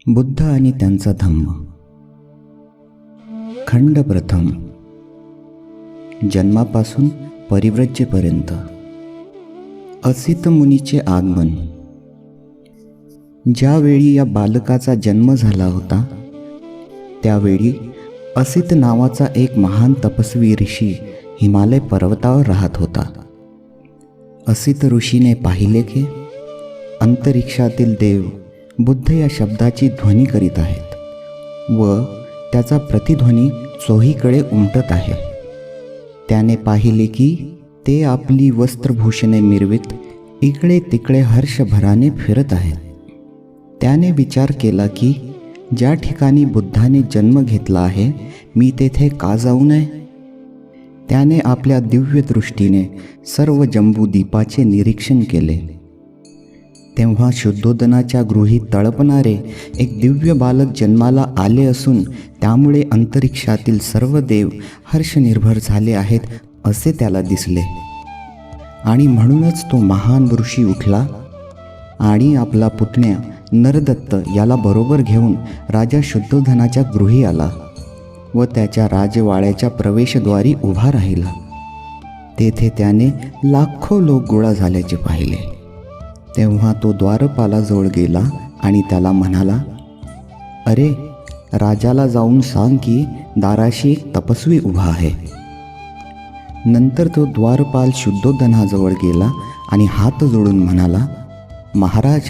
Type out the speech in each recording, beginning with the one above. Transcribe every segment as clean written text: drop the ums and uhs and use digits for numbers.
बुद्ध आणि त्यांचा धम्म. खंड प्रथम. जन्मापासून परिव्रज्येपर्यंत. असित मुनीचे आगमन. ज्यावेळी या बालकाचा जन्म झाला होता त्यावेळी असित नावाचा एक महान तपस्वी ऋषी हिमालय पर्वतावर राहत होता. असित ऋषीने पाहिले की अंतरिक्षातील देव बुद्ध या शब्दाची ध्वनी करीत आहेत व त्याचा प्रतिध्वनी चोहीकडे उमटत आहे. त्याने पाहिले की ते आपली वस्त्रभूषणे मिरवीत इकडे तिकडे हर्षभराने फिरत आहेत. त्याने विचार केला की ज्या ठिकाणी बुद्धाने जन्म घेतला आहे मी तेथे का जाऊ नये. त्याने आपल्या दिव्य दृष्टीने सर्व जंबूद्वीपाचे निरीक्षण केले. तेव्हा शुद्धोदनाच्या गृही तळपणारे एक दिव्य बालक जन्माला आले असून त्यामुळे अंतरिक्षातील सर्व देव हर्षनिर्भर झाले आहेत असे त्याला दिसले. आणि म्हणूनच तो महान ऋषी उठला आणि आपला पुतण्या नरदत्त याला बरोबर घेऊन राजा शुद्धोधनाच्या गृही आला व त्याच्या राजवाड्याच्या प्रवेशद्वारी उभा राहिला. तेथे त्याने लाखो लोक गोळा झाल्याचे पाहिले. तेव्हा तो द्वारपालाजवळ गेला आणि त्याला म्हणाला, अरे, राजाला जाऊन सांग की दाराशी एक तपस्वी उभा आहे. नंतर तो द्वारपाल शुद्धोधनाजवळ गेला आणि हात जोडून म्हणाला, महाराज,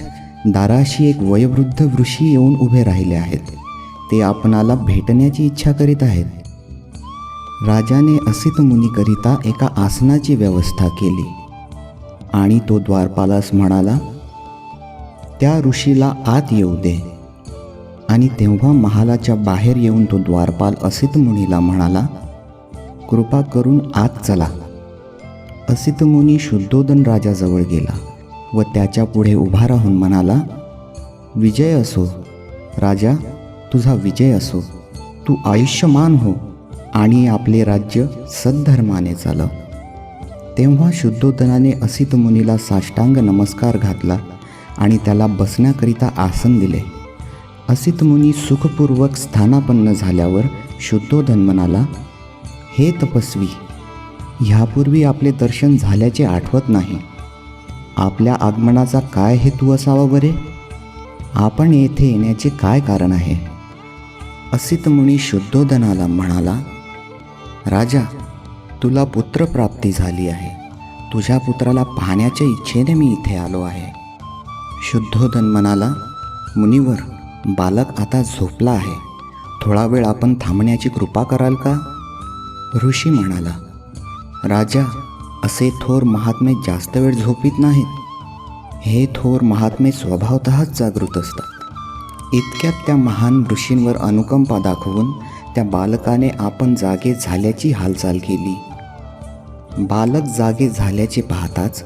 दाराशी एक वयोवृद्ध ऋषी येऊन उभे राहिले आहेत. ते आपणाला भेटण्याची इच्छा करीत आहेत. राजाने असित मुनीकरिता एका आसनाची व्यवस्था केली आणि तो द्वारपालास म्हणाला, त्या ऋषीला आत येऊ दे. आणि तेव्हा महालाच्या बाहेर येऊन तो द्वारपाल असित मुनीला म्हणाला, कृपा करून आत चला. असित मुनी शुद्धोदन राजाजवळ गेला व त्याच्या पुढे उभा राहून म्हणाला, विजय असो राजा, तुझा विजय असो. तू आयुष्यमान हो आणि आपले राज्य सद्धर्माने चालव. तेव्हा शुद्धोदनाने असित मुनीला साष्टांग नमस्कार घातला आणि त्याला बसण्याकरिता आसन दिले. असित मुनी सुखपूर्वक स्थानापन्न झाल्यावर शुद्धोदन म्हणाला, हे तपस्वी, ह्यापूर्वी आपले दर्शन झाल्याचे आठवत नाही. आपल्या आगमनाचा काय हेतू असावा बरे? आपण येथे येण्याचे काय कारण आहे? असित मुनी शुद्धोदनाला म्हणाला, राजा, तुला पुत्रप्राप्ती झाली आहे. तुझ्या पुत्राला पाहण्याच्या इच्छेने मी इथे आलो आहे. शुद्धोदन म्हणाला, मुनिवर, बालक आता झोपला आहे. थोडा वेळ आपण थांबण्याची कृपा कराल का? ऋषी म्हणाला, राजा, असे थोर महात्मे जास्त वेळ झोपीत नाहीत. हे थोर महात्मे स्वभावतःच जागृत असतात. इतक्यात त्या महान ऋषींवर अनुकंपा दाखवून त्या बालकाने आपण जागे झाल्याची हालचाल केली. बालक जागे झाल्याचे पाहताच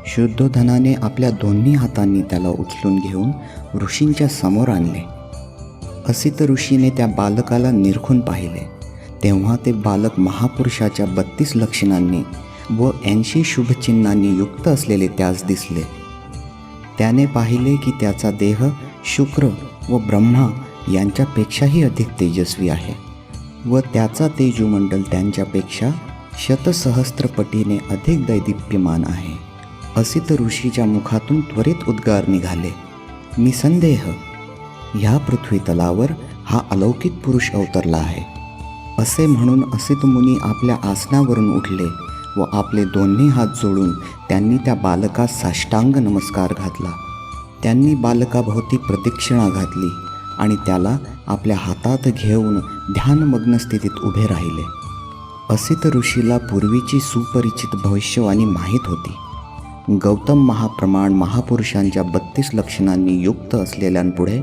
शुद्धोधनाने आपल्या दोन्ही हातांनी त्याला उचलून घेऊन ऋषींच्या समोर आणले. असित ऋषीने त्या बालकाला निरखून पाहिले. तेव्हा ते बालक महापुरुषाच्या 32 लक्षणांनी व 80 शुभचिन्हांनी युक्त असलेले त्यास दिसले. त्याने पाहिले की त्याचा देह शुक्र व ब्रह्मा यांच्यापेक्षाही अधिक तेजस्वी आहे व त्याचा तेजोमंडल त्यांच्यापेक्षा शतसहस्त्रपटीने अधिक दैदिप्यमान आहे. असित ऋषीच्या मुखातून त्वरित उद्गार निघाले, निसंदेह ह्या पृथ्वीतलावर हा अलौकिक पुरुष अवतरला आहे. असे म्हणून असित मुनी आपल्या आसनावरून उठले व आपले दोन्ही हात जोडून त्यांनी त्या बालकास साष्टांग नमस्कार घातला. त्यांनी बालकाभोवती प्रदक्षिणा घातली आणि त्याला आपल्या हातात घेऊन ध्यानमग्न स्थितीत उभे राहिले. असित ऋषीला पूर्वीची सुपरिचित भविष्यवाणी माहीत होती. गौतम महाप्रमाण महापुरुषांच्या 32 लक्षणांनी युक्त असलेल्यांपुढे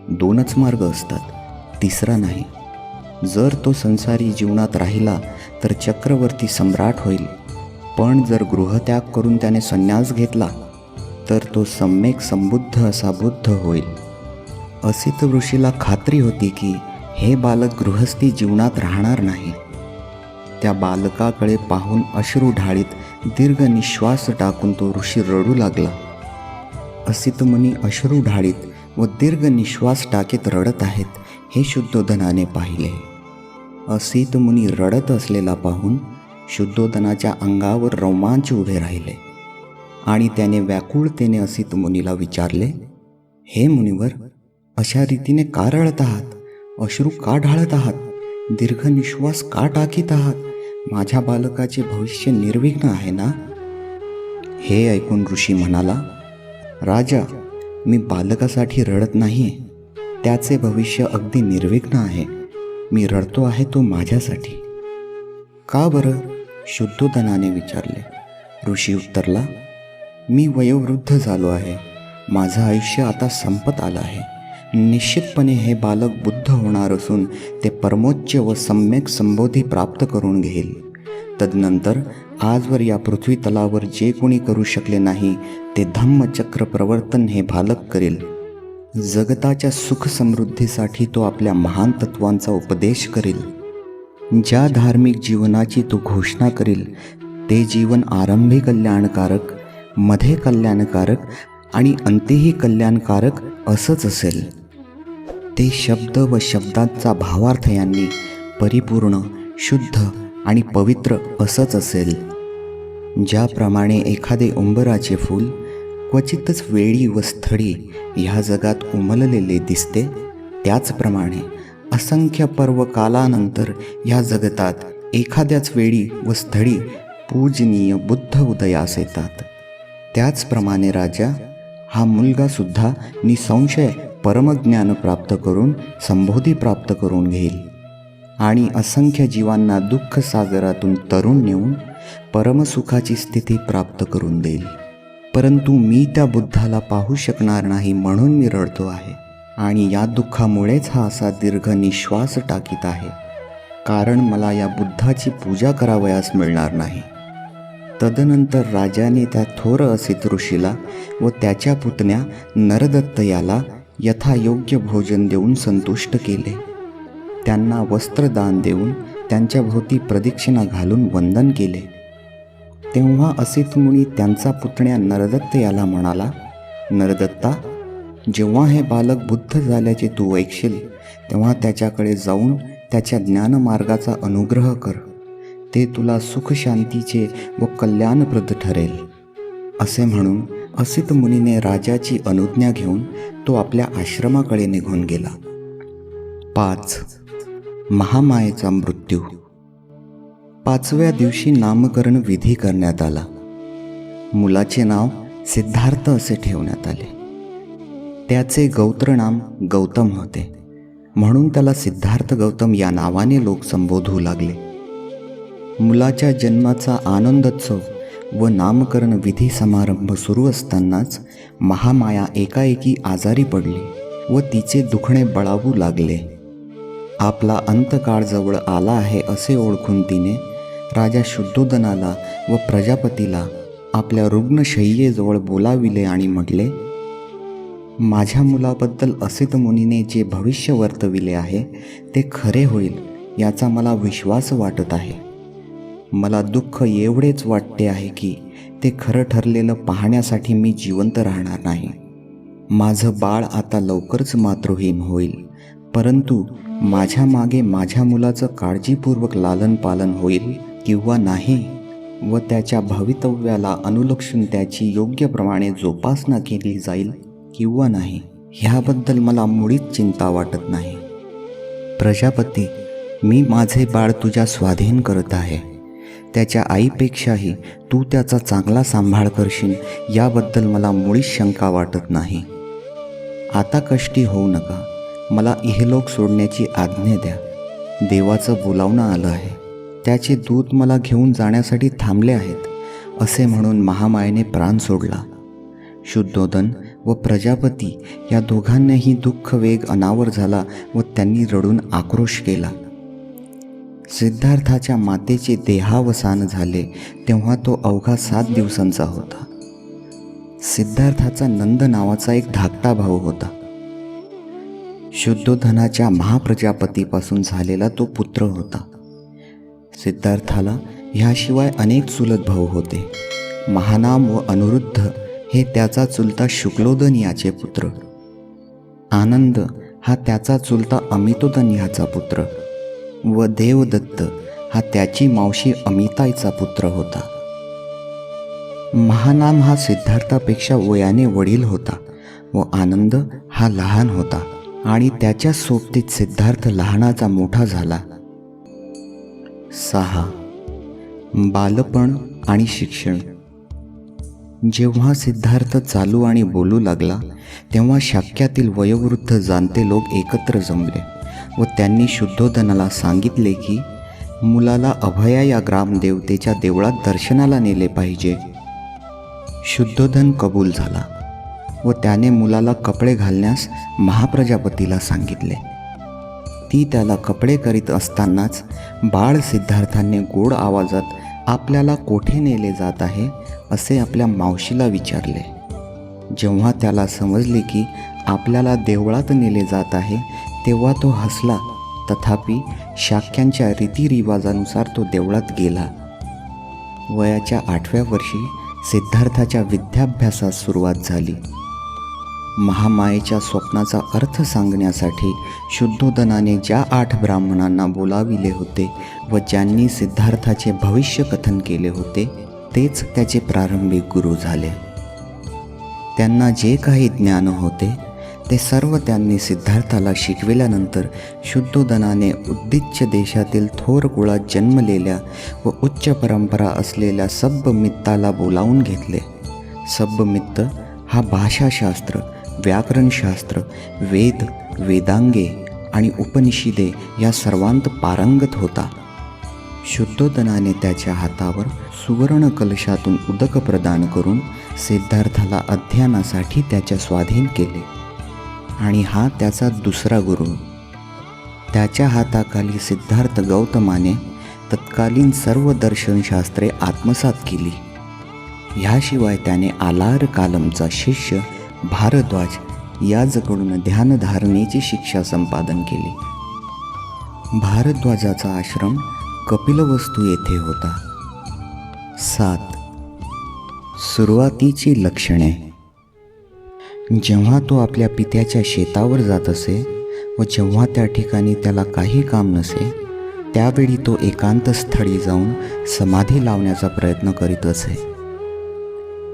2च मार्ग असतात, तिसरा नाही. जर तो संसारी जीवनात राहिला तर चक्रवर्ती सम्राट होईल, पण जर गृहत्याग करून त्याने संन्यास घेतला तर तो सम्यक संबुद्ध असा बुद्ध होईल. असित ऋषीला खात्री होती की हे बालक गृहस्थी जीवनात राहणार नाही. त्या बालकाकडे पाहून अश्रू ढाळीत दीर्घ निश्वास टाकून तो ऋषी रडू लागला. असित मुनी अश्रू ढाळीत व दीर्घ निश्वास टाकीत रडत आहेत हे शुद्धोधनाने पाहिले. असित मुनी रडत असलेला पाहून शुद्धोधनाच्या अंगावर रोमांच उभे राहिले आणि त्याने व्याकुळतेने असित मुनीला विचारले, हे मुनिवर, अशा रीतीने का रडत आहात? अश्रू का ढाळत आहात? दीर्घ निश्वास का टाकीत आहात? माझ्या बालकाचे भविष्य निर्विघ्न आहे ना? हे ऐकून ऋषी म्हणाला, राजा, मी बालकासाठी रडत नाहीये. त्याचे भविष्य अगदी निर्विघ्न आहे. मी रडतो आहे तो माझ्यासाठी. का बरं? शुद्धोधनाने विचारले. ऋषी उत्तरला, मी वयोवृद्ध झालो आहे. माझं आयुष्य आता संपत आलं आहे. निश्चितपणे हे बालक बुद्ध होणार असून ते परमोच्च व सम्यक संबोधी प्राप्त करून घेईल. तदनंतर आजवर या पृथ्वी तलावर जे कोणी करू शकले नाही ते धम्मचक्र प्रवर्तन हे बालक करेल. जगताच्या सुख समृद्धीसाठी तो आपल्या महान तत्वांचा उपदेश करेल. ज्या धार्मिक जीवनाची तो घोषणा करेल ते जीवन आरंभी कल्याणकारक, मध्ये कल्याणकारक आणि अंतेही कल्याणकारक असंच असेल. ते शब्द व शब्दांचा भावार्थ यांनी परिपूर्ण, शुद्ध आणि पवित्र असंच असेल. ज्याप्रमाणे एखादे उंबराचे फूल क्वचितच वेळी व स्थळी ह्या जगात उमललेले दिसते, त्याचप्रमाणे असंख्य पर्व कालानंतर ह्या जगतात एखाद्याच वेळी व स्थळी पूजनीय बुद्ध उदयास येतात. त्याचप्रमाणे राजा, हा मुलगासुद्धा निसंशय परमज्ञान प्राप्त करून संबोधी प्राप्त करून घेईल आणि असंख्य जीवांना दुःख सागरातून तरुण नेऊन परमसुखाची स्थिती प्राप्त करून देईल. परंतु मी त्या बुद्धाला पाहू शकणार नाही म्हणून मी रडतो आहे आणि या दुःखामुळेच हा असा दीर्घ निश्वास टाकीत आहे, कारण मला या बुद्धाची पूजा करावयास मिळणार नाही. तदनंतर राजाने त्या थोर असित ऋषीला व त्याच्या पुतण्या नरदत्त याला यथायोग्य भोजन देऊन संतुष्ट केले. त्यांना वस्त्रदान देऊन त्यांच्या भोवती प्रदक्षिणा घालून वंदन केले. तेव्हा असित मुनी त्यांचा पुतण्या नरदत्त याला म्हणाला, नरदत्ता, जेव्हा हे बालक बुद्ध झाल्याचे तू ऐकशील तेव्हा त्याच्याकडे जाऊन त्याच्या ज्ञानमार्गाचा अनुग्रह कर. ते तुला सुख शांतीचे व कल्याणप्रद ठरेल. असे म्हणून असित मुनीने राजाची अनुज्ञा घेऊन तो आपल्या आश्रमाकडे निघून गेला. 5. महामायेचा मृत्यू. 5व्या दिवशी नामकरण विधी करण्यात आला. मुलाचे नाव सिद्धार्थ असे ठेवण्यात आले. त्याचे गौत्र नाम गौतम होते, म्हणून त्याला सिद्धार्थ गौतम या नावाने लोक संबोधू लागले. मुलाच्या जन्माचा आनंदोत्सव व नामकरण विधी समारंभ सुरू असतानाच महामाया एकाएकी आजारी पडली व तिचे दुखणे बळावू लागले. आपला अंतकाळ जवळ आला आहे असे ओळखून तिने राजा शुद्धोधनाला व प्रजापतीला आपल्या रुग्णशय्येजवळ बोलाविले आणि म्हटले, माझ्या मुलाबद्दल असित मुनीने जे भविष्य वर्तविले आहे ते खरे होईल याचा मला विश्वास वाटत आहे. मला दुःख एवढेच वाटते आहे की ते खरं ठरलेलं पाहण्यासाठी मी जिवंत राहणार नाही. माझं बाळ आता लवकरच मातृहीन होईल, परंतु माझ्या मागे माझ्या मुलाचं काळजीपूर्वक लालन पालन होईल किंवा नाही व त्याच्या भवितव्याला अनुलक्षून त्याची योग्यप्रमाणे जोपासना केली जाईल किंवा नाही, ह्याबद्दल मला मुळीच चिंता वाटत नाही. प्रजापती, मी माझे बाळ तुझ्या स्वाधीन करत आहे. त्याच्या आईपेक्षाही तू त्याचा चांगला सांभाळ करशील याबद्दल मला मुळीच शंका वाटत नाही. आता कष्टी होऊ नका. मला इहलोक सोडण्याची आज्ञा द्या. देवाचं बोलावणं आलं आहे. त्याचे दूत मला घेऊन जाण्यासाठी थांबले आहेत. असे म्हणून महामायेने प्राण सोडला. शुद्धोधन व प्रजापती या दोघांनाही दुःख वेग अनावर झाला व त्यांनी रडून आक्रोश केला. सिद्धार्थाच्या मातेचे देहावसान झाले तेव्हा तो अवघा 7 दिवसांचा होता. सिद्धार्थाचा नंद नावाचा एक धाकटा भाऊ होता. शुद्धोधनाच्या महाप्रजापतीपासून झालेला तो पुत्र होता. सिद्धार्थाला ह्याशिवाय अनेक चुलत भाऊ होते. महानाम व अनुरुद्ध हे त्याचा चुलता शुक्लोदन याचे पुत्र. आनंद हा त्याचा चुलता अमितोदन ह्याचा पुत्र व देवदत्त हा त्याची मावशी अमिताईचा पुत्र होता. महानाम हा सिद्धार्थापेक्षा वयाने वडील होता व आनंद हा लहान होता आणि त्याच्या सोबतीत सिद्धार्थ लहानाचा मोठा झाला. 6. बालपण आणि शिक्षण. जेव्हा सिद्धार्थ चालू आणि बोलू लागला तेव्हा शाक्यातील वयोवृद्ध जाणते लोक एकत्र जमले व त्यांनी शुद्धोधनाला सांगितले की मुलाला अभया या ग्रामदेवतेच्या देवळात दर्शनाला नेले पाहिजे. शुद्धोधन कबूल झाला व त्याने मुलाला कपडे घालण्यास महाप्रजापतीला सांगितले. ती त्याला कपडे करीत असतानाच बाळ सिद्धार्थाने गोड आवाजात आपल्याला कोठे नेले जात आहे असे आपल्या मावशीला विचारले. जेव्हा त्याला समजले की आपल्याला देवळात नेले जात आहे तेव्हा तो हसला. तथापि शाक्यांच्या रीतिरिवाजानुसार तो देवळात गेला. वयाच्या 8व्या वर्षी सिद्धार्थाच्या विद्याभ्यासास सुरुवात झाली. महामायेच्या स्वप्नाचा अर्थ सांगण्यासाठी शुद्धोधनाने ज्या 8 ब्राह्मणांना बोलाविले होते व ज्यांनी सिद्धार्थाचे भविष्य कथन केले होते तेच त्याचे प्रारंभिक गुरु झाले. त्यांना जे काही ज्ञान होते ते सर्व त्यांनी सिद्धार्थाला शिकविल्यानंतर शुद्धोधनाने उद्दिच्च देशातील थोर कुळात जन्मलेल्या व उच्च परंपरा असलेल्या सब्बमित्ताला बोलावून घेतले. सब्बमित्त हा भाषाशास्त्र, व्याकरणशास्त्र, वेद, वेदांगे आणि उपनिषदे या सर्वांत पारंगत होता. शुद्धोधनाने त्याच्या हातावर सुवर्ण कलशातून उदक प्रदान करून सिद्धार्थाला अध्ययनासाठी त्याच्या स्वाधीन केले आणि हा त्याचा दुसरा गुरु. त्याच्या हाताखाली सिद्धार्थ गौतमाने तत्कालीन सर्व दर्शनशास्त्रे आत्मसात केली. ह्याशिवाय त्याने आलार कालमचा शिष्य भारद्वाज याजकडून ध्यानधारणेची शिक्षा संपादन केली. भारद्वाजाचा आश्रम कपिलवस्तू येथे होता. 7. सुरुवातीची लक्षणे. जेव्हा तो आपल्या पित्याच्या शेतावर जात असे व जेव्हा त्या ठिकाणी त्याला काही काम नसे त्यावेळी तो एकांत स्थळी जाऊन समाधी लावण्याचा प्रयत्न करीत असे.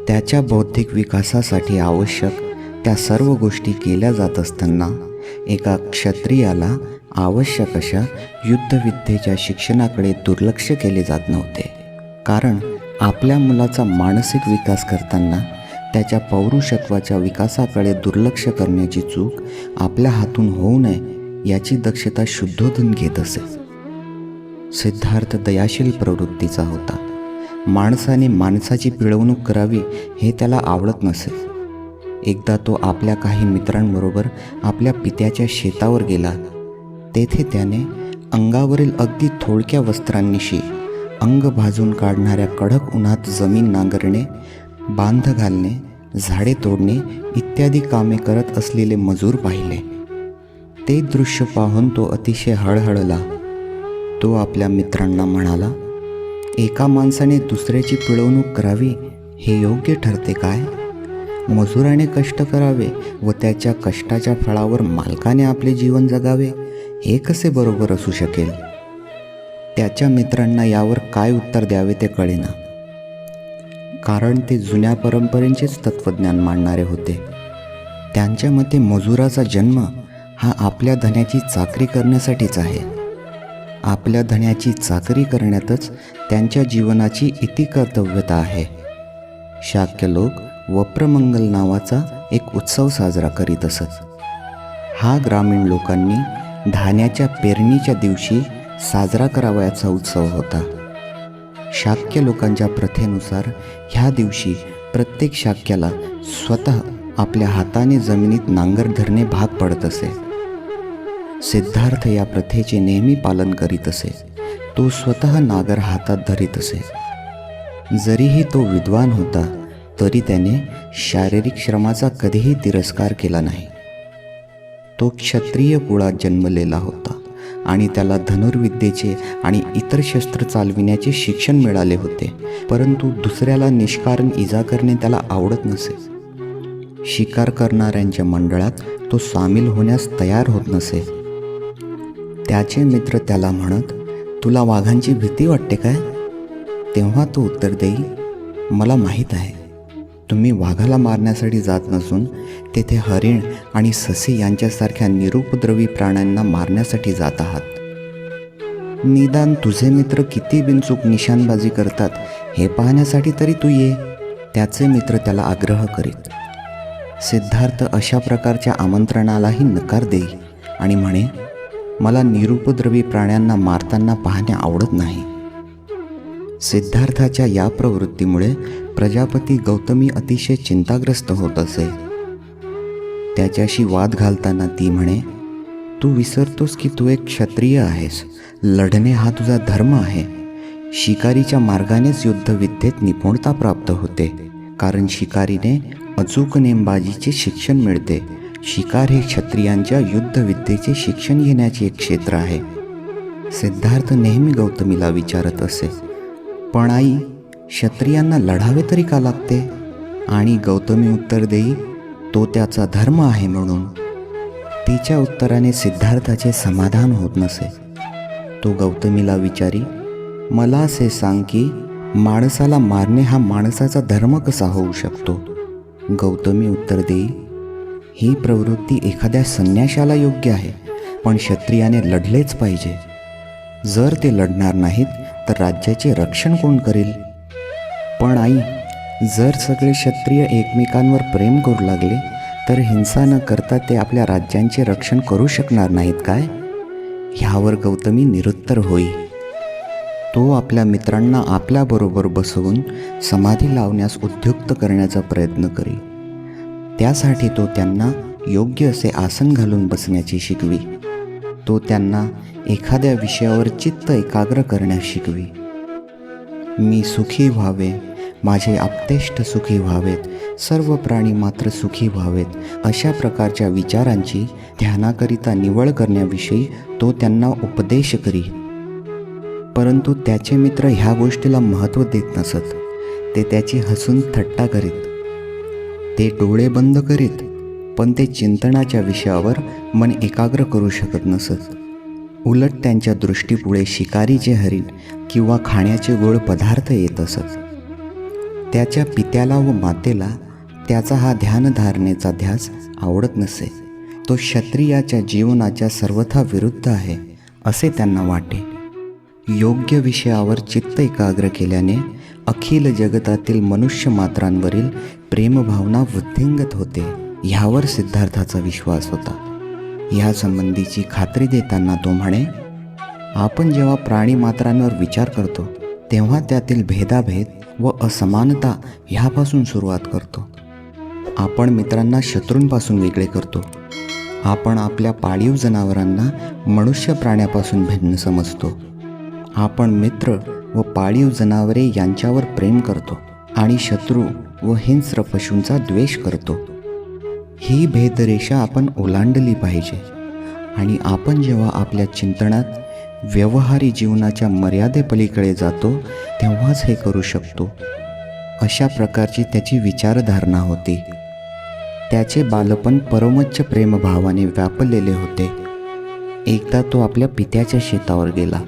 त्याच्या बौद्धिक विकासासाठी आवश्यक त्या सर्व गोष्टी केल्या जात असताना एका क्षत्रियाला आवश्यक अशा युद्धविद्येच्या शिक्षणाकडे दुर्लक्ष केले जात नव्हते. कारण आपल्या मुलाचा मानसिक विकास करताना त्याच्या पौरुषत्वाच्या विकासाकडे दुर्लक्ष करण्याची चूक आपल्या हातून होऊ नये याची दक्षता शुद्धोधन घेत असे. सिद्धार्थ दयाशील प्रवृत्तीचा होता. माणसाने माणसाची पिळवणूक करावी हे त्याला आवडत नसे. एकदा तो आपल्या काही मित्रांबरोबर आपल्या पित्याच्या शेतावर गेला. तेथे त्याने अंगावरील अगदी थोडक्या वस्त्रांनिशी अंग भाजून काढणाऱ्या कडक उन्हात जमीन नांगरणे, बांध घालणे, झाडे तोडणे इत्यादी कामे करत असलेले मजूर पाहिले. ते दृश्य पाहून तो अतिशय हळहळला. तो आपल्या मित्रांना म्हणाला, एका माणसाने दुसऱ्याची पिळवणूक करावी हे योग्य ठरते काय? मजुराने कष्ट करावे व त्याच्या कष्टाच्या फळावर मालकाने आपले जीवन जगावे हे कसे बरोबर असू शकेल? त्याच्या मित्रांना यावर काय उत्तर द्यावे ते कळेना. कारण ते जुन्या परंपरेचेच तत्त्वज्ञान मांडणारे होते. त्यांच्या मते मजुराचा जन्म हा आपल्या धन्याची चाकरी करण्यासाठीच आहे. आपल्या धन्याची चाकरी करण्यातच त्यांच्या जीवनाची इतिकर्तव्यता आहे. शाक्य लोक वप्रमंगल नावाचा एक उत्सव साजरा करीत असत. हा ग्रामीण लोकांनी धान्याच्या पेरणीच्या दिवशी साजरा करावयाचा उत्सव होता. शाक्य लोकांच्या प्रथेनुसार ह्या दिवशी प्रत्येक शाक्याला स्वतः आपल्या हाताने जमिनीत नांगर धरणे भाग पडत असे. सिद्धार्थ या प्रथेचे नेहमी पालन करीत असे. तो स्वतः नागर हातात धरीत असे. जरीही तो विद्वान होता तरी त्याने शारीरिक श्रमाचा कधीही तिरस्कार केला नाही. तो क्षत्रिय कुळात जन्मलेला होता आणि त्याला धनुर्विद्येचे आणि इतर शस्त्र चालविण्याचे शिक्षण मिळाले होते. परंतु दुसऱ्याला निष्कारण इजा करणे त्याला आवडत नसे. शिकार करणाऱ्यांच्या मंडळात तो सामील होण्यास तयार होत नसे. त्याचे मित्र त्याला म्हणत, तुला वाघांची भीती वाटते काय? तेव्हा तो उत्तर देई, मला माहीत आहे, तुम्ही वाघाला मारण्यासाठी जात नसून तेथे हरिण आणि ससे यांच्यासारख्या निरुपद्रवी प्राण्यांना मारण्यासाठी जात आहात. निदान तुझे मित्र किती बिनचूक निशाणबाजी करतात हे पाहण्यासाठी तरी तू ये, त्याचे मित्र त्याला आग्रह करीत. सिद्धार्थ अशा प्रकारच्या आमंत्रणालाही नकार देई आणि म्हणे, मला निरुपद्रवी प्राण्यांना मारताना पाहणे आवडत नाही. सिद्धार्थाच्या या प्रवृत्तीमुळे प्रजापती गौतमी अतिशय चिंताग्रस्त होत असे. त्याच्याशी वाद घालताना ती म्हणे, तू विसरतोस की तू एक क्षत्रिय आहेस. लढणे हा तुझा धर्म आहे. शिकारीच्या मार्गानेच युद्धविद्येत निपुणता प्राप्त होते, कारण शिकारीने अचूक नेमबाजीचे शिक्षण मिळते. शिकार हे क्षत्रियांच्या युद्धविद्येचे शिक्षण घेण्याचे एक क्षेत्र आहे. सिद्धार्थ नेहमी गौतमीला विचारत असे, पण आई, क्षत्रियांना लढावे तरी का लागते? आणि गौतमी उत्तर देई, तो त्याचा धर्म आहे म्हणून. तिच्या उत्तराने सिद्धार्थाचे समाधान होत नसे. तो गौतमीला विचारी, मला असे सांग की माणसाला मारणे हा माणसाचा धर्म कसा होऊ शकतो? गौतमी उत्तर देई, ही प्रवृत्ती एखाद्या संन्याशाला योग्य आहे, पण क्षत्रियाने लढलेच पाहिजे. जर ते लढणार नाहीत तर राज्याचे रक्षण कोण करेल? पण आई, जर सगळे क्षत्रिय एकमेकांवर प्रेम करू लागले तर हिंसा न करता ते आपल्या राज्यांचे रक्षण करू शकणार नाहीत काय? ह्यावर गौतमी निरुत्तर होई. तो आपल्या मित्रांना आपल्याबरोबर बसवून समाधी लावण्यास उद्युक्त करण्याचा प्रयत्न करी. त्यासाठी तो त्यांना योग्य असे आसन घालून बसण्याची शिकवी. तो त्यांना एखाद्या विषयावर चित्त एकाग्र करण्यास शिकवी. मी सुखी व्हावे, माझे आप्तेष्ट सुखी व्हावेत, सर्व प्राणी मात्र सुखी व्हावेत, अशा प्रकारच्या विचारांची ध्यानाकरिता निवड करण्याविषयी तो त्यांना उपदेश करी. परंतु त्याचे मित्र ह्या गोष्टीला महत्त्व देत नसत. ते त्याची हसून थट्टा करीत. ते डोळे बंद करीत, पण ते चिंतनाच्या विषयावर मन एकाग्र करू शकत नसत. उलट त्यांच्या दृष्टीपुढे शिकारीचे हरिण किंवा खाण्याचे गोड पदार्थ येत असत. त्याच्या पित्याला व मातेला त्याचा हा ध्यानधारणेचा ध्यास आवडत नसे. तो क्षत्रियाच्या जीवनाच्या सर्वथा विरुद्ध आहे असे त्यांना वाटे. योग्य विषयावर चित्त एकाग्र केल्याने अखिल जगतातील मनुष्य मात्रांवरील प्रेमभावना वृद्धिंगत होते, ह्यावर सिद्धार्थाचा विश्वास होता. ह्या संबंधीची खात्री देताना तो म्हणे, आपण जेव्हा प्राणी मात्रांवर विचार करतो तेव्हा त्यातील भेदाभेद व असमानता ह्यापासून सुरुवात करतो. आपण मित्रांना शत्रूंपासून वेगळे करतो. आपण आपल्या पाळीव जनावरांना मनुष्य प्राण्यापासून भिन्न समजतो. आपण मित्र व पाळीव जनावरे यांच्यावर प्रेम करतो आणि शत्रू व हिंस्र पशूंचा द्वेष करतो. ही भेदरेषा आपण ओलांडली पाहिजे आणि आपण जेव्हा आपल्या चिंतनात व्यवहारी जीवनाच्या मर्यादेपलीकडे जातो तेव्हाच हे करू शकतो. अशा प्रकारची त्याची विचारधारणा होती. त्याचे बालपण परमोच्च प्रेमभावाने व्यापलेले होते. एकदा तो आपल्या पित्याच्या शेतावर गेला.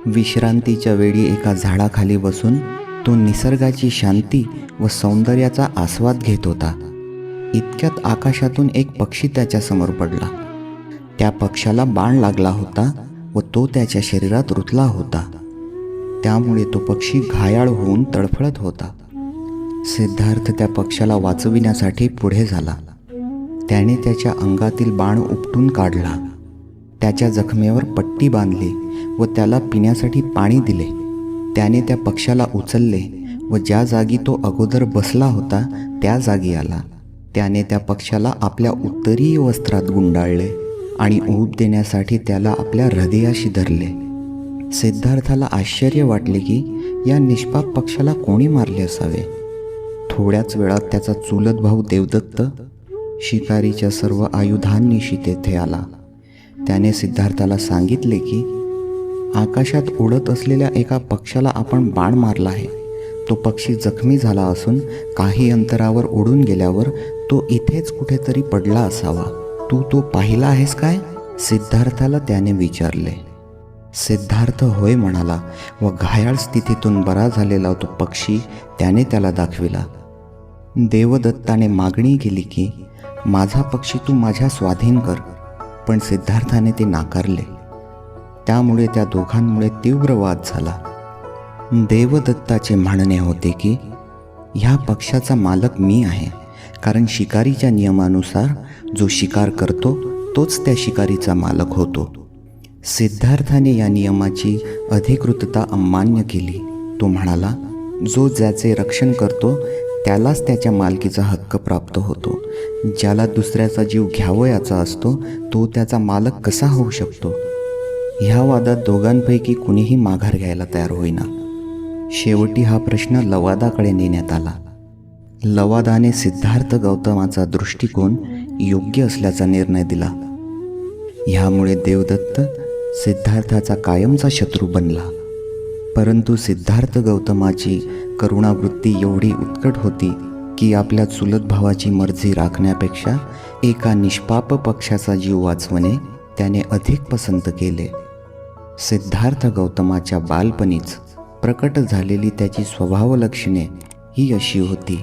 विश्रांतीच्या वेळी एका झाडाखाली बसून तो निसर्गाची शांती व सौंदर्याचा आस्वाद घेत होता. इतक्यात आकाशातून एक पक्षी त्याच्यासमोर पडला. त्या पक्षाला बाण लागला होता व तो त्याच्या शरीरात रुतला होता. त्यामुळे तो पक्षी घायाळ होऊन तडफडत होता. सिद्धार्थ त्या पक्षाला वाचविण्यासाठी पुढे झाला. त्याने त्याच्या अंगातील बाण उपटून काढला. त्याच्या जखमेवर पट्टी बांधली व त्याला पिण्यासाठी पाणी दिले. त्याने त्या पक्षाला उचलले व ज्या जागी तो अगोदर बसला होता त्या जागी आला. त्याने त्या पक्षाला आपल्या उत्तरीय वस्त्रात गुंडाळले आणि ऊब देण्यासाठी त्याला आपल्या हृदयाशी धरले. सिद्धार्थाला आश्चर्य वाटले की या निष्पाप पक्षाला कोणी मारले असावे. थोड्याच वेळात त्याचा चुलत भाऊ देवदत्त शिकारीच्या सर्व आयुधांनिशी तेथे आला. त्याने सिद्धार्थाला सांगितले की आकाशात उडत असलेल्या एका पक्षाला आपण बाण मारला आहे तो पक्षी जखमी झाला असून काही अंतरावर उडून गेल्यावर तो इथेच कुठेतरी पडला असावा. तू तो पाहिला आहेस काय? सिद्धार्थाला त्याने विचारले. सिद्धार्थ होय म्हणाला व घायाळ स्थितीतून बरा झालेला तो पक्षी त्याने त्याला दाखविला. देवदत्ताने मागणी केली की माझा पक्षी तू माझ्या स्वाधीन कर, पण सिद्धार्थाने ते नाकारले. त्यामुळे त्या दोघांमुळे तीव्र वाद झाला. देवदत्ताचे म्हणणे होते की ह्या पक्षाचा मालक मी आहे, कारण शिकारीच्या नियमानुसार जो शिकार करतो तोच त्या शिकारीचा मालक होतो. सिद्धार्थाने या नियमाची अधिकृतता अमान्य केली. तो म्हणाला, जो ज्याचे रक्षण करतो त्यालाच त्याच्या मालकीचा हक्क प्राप्त होतो. ज्याला दुसऱ्याचा जीव घ्यावयाचा असतो तो त्याचा मालक कसा होऊ शकतो? ह्या वादात दोघांपैकी कुणीही माघार घ्यायला तयार होईना. शेवटी हा प्रश्न लवादाकडे नेण्यात आला. लवादाने सिद्धार्थ गौतमाचा दृष्टिकोन योग्य असल्याचा निर्णय दिला. ह्यामुळे देवदत्त सिद्धार्थाचा कायमचा शत्रू बनला. परंतु सिद्धार्थ गौतमाची करुणावृत्ती एवढी उत्कट होती की आपल्या चुलत भावाची मर्जी राखण्यापेक्षा एका निष्पाप पक्षाचा जीव वाचवणे त्याने अधिक पसंत केले. सिद्धार्थ गौतमाच्या बालपणीच प्रकट झालेली त्याची स्वभावलक्षणे ही अशी होती.